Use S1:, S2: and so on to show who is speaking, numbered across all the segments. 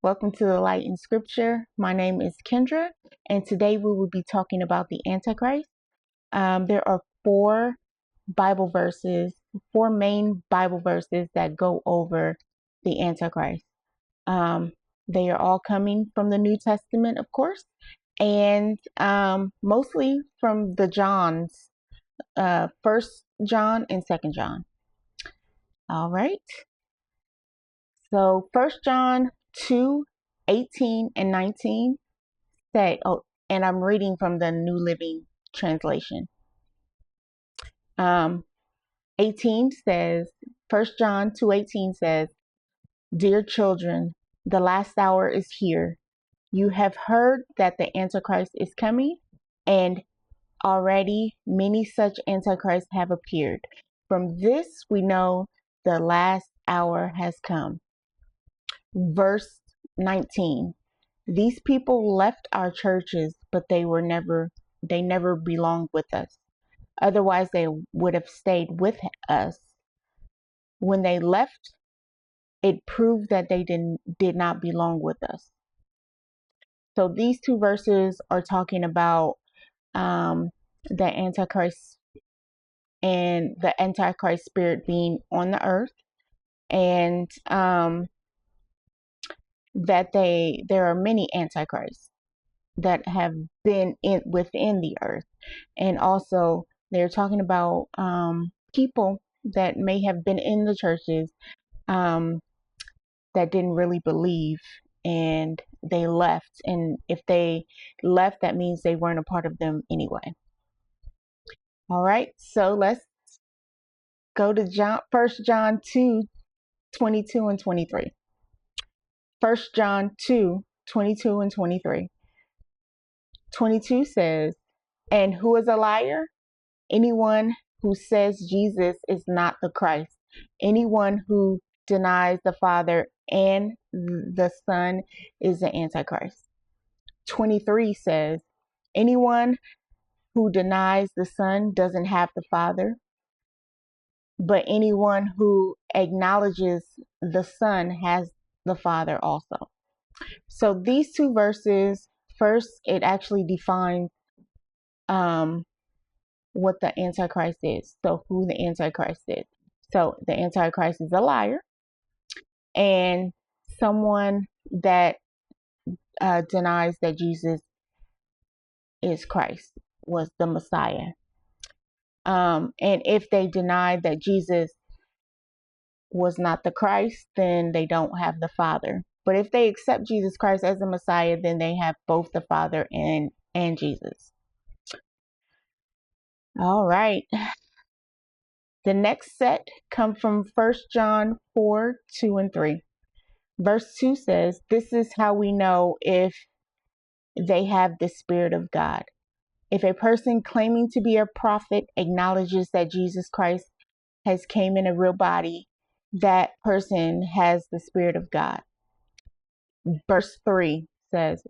S1: Welcome to the Light in Scripture. My name is Kendra, and today we will be talking about the Antichrist. There are four main Bible verses that go over the Antichrist. They are all coming from the New Testament, of course, and mostly from the Johns, First John and Second John. All right. So First John 2:18 and 19 say, and I'm reading from the New Living Translation. 18 says, First John 2:18 says, "Dear children, the last hour is here. You have heard that the Antichrist is coming, and already many such Antichrists have appeared. From this we know the last hour has come." Verse 19. These people left our churches, but they never belonged with us. Otherwise, they would have stayed with us. When they left, it proved that they did not belong with us. So these two verses are talking about the Antichrist and the Antichrist spirit being on the earth, and that there are many Antichrists that have been within the earth. And also they're talking about people that may have been in the churches that didn't really believe, and they left. And if they left, that means they weren't a part of them anyway. All right, so let's go to 1 John 2:22 and 23. 1 John 2:22 and 23. 22 says, "And who is a liar? Anyone who says Jesus is not the Christ. Anyone who denies the Father and the Son is the Antichrist." 23 says, "Anyone who denies the Son doesn't have the Father, but anyone who acknowledges the Son has the Father also." So these two verses, first, it actually defines what the Antichrist is. So who the Antichrist is. So the Antichrist is a liar and someone that denies that Jesus is Christ, was the Messiah. And if they deny that Jesus was not the Christ, then they don't have the Father. But if they accept Jesus Christ as the Messiah, then they have both the Father and Jesus. All right. The next set come from 1 John 4:2 and 3. Verse 2 says, "This is how we know if they have the Spirit of God. If a person claiming to be a prophet acknowledges that Jesus Christ has came in a real body, that person has the Spirit of God." Verse 3 says,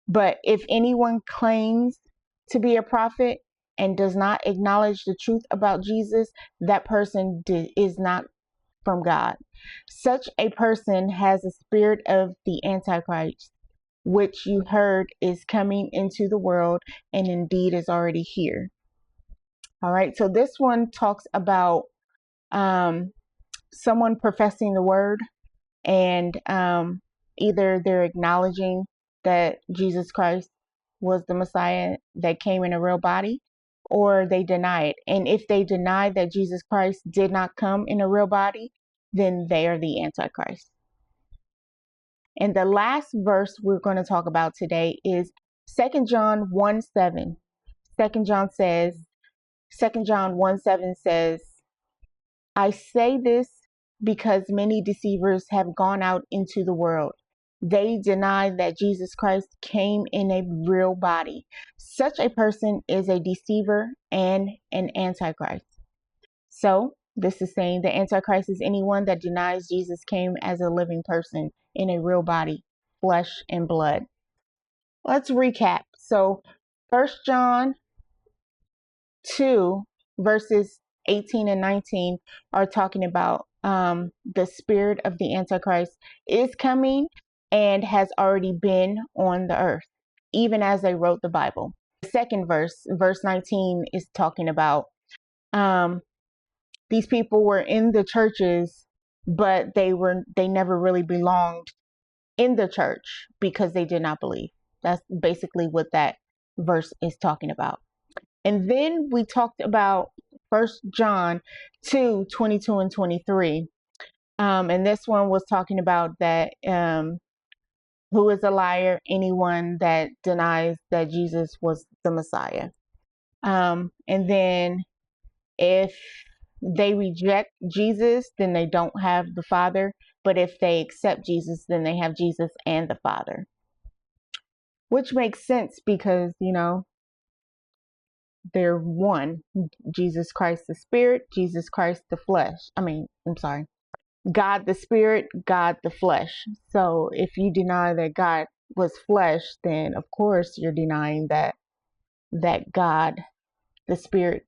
S1: "But if anyone claims to be a prophet and does not acknowledge the truth about Jesus, that person is not from God. Such a person has the spirit of the Antichrist, which you heard is coming into the world and indeed is already here." All right, so this one talks about someone professing the word, and either they're acknowledging that Jesus Christ was the Messiah that came in a real body, or they deny it. And if they deny that Jesus Christ did not come in a real body, then they are the Antichrist. And the last verse we're going to talk about today is 2 John 1:7. 2 John 1:7 says, "I say this because many deceivers have gone out into the world. They deny that Jesus Christ came in a real body. Such a person is a deceiver and an Antichrist." So this is saying the Antichrist is anyone that denies Jesus came as a living person in a real body, flesh and blood. Let's recap. So 1 John 2 verses 18 and 19 are talking about the spirit of the Antichrist is coming and has already been on the earth, even as they wrote the Bible. The second verse, verse 19, is talking about these people were in the churches, but they never really belonged in the church because they did not believe. That's basically what that verse is talking about. And then we talked about 1 John 2:22 and 23. And this one was talking about that who is a liar? Anyone that denies that Jesus was the Messiah. And then if they reject Jesus, then they don't have the Father. But if they accept Jesus, then they have Jesus and the Father. Which makes sense because, they're one. Jesus Christ the Spirit, Jesus Christ the flesh. God the Spirit, God the flesh. So if you deny that God was flesh, then of course you're denying that God the Spirit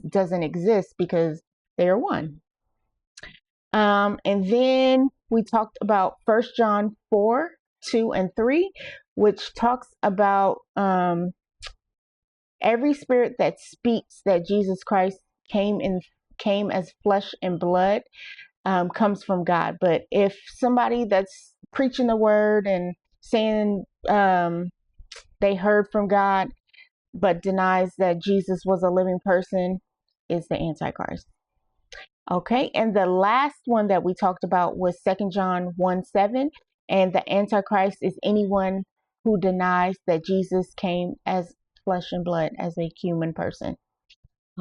S1: doesn't exist because they are one. And then we talked about 1 John 4:2 and 3, which talks about every spirit that speaks that Jesus Christ came as flesh and blood comes from God. But if somebody that's preaching the word and saying they heard from God but denies that Jesus was a living person is the Antichrist. Okay, and the last one that we talked about was 2 John 1:7, and the Antichrist is anyone who denies that Jesus came as flesh and blood, as a human person.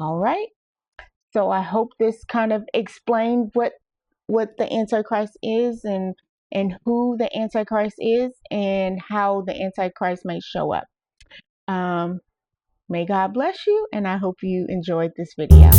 S1: All right, so I hope this kind of explained what the Antichrist is and who the Antichrist is and how the Antichrist may show up. May God bless you, and I hope you enjoyed this video.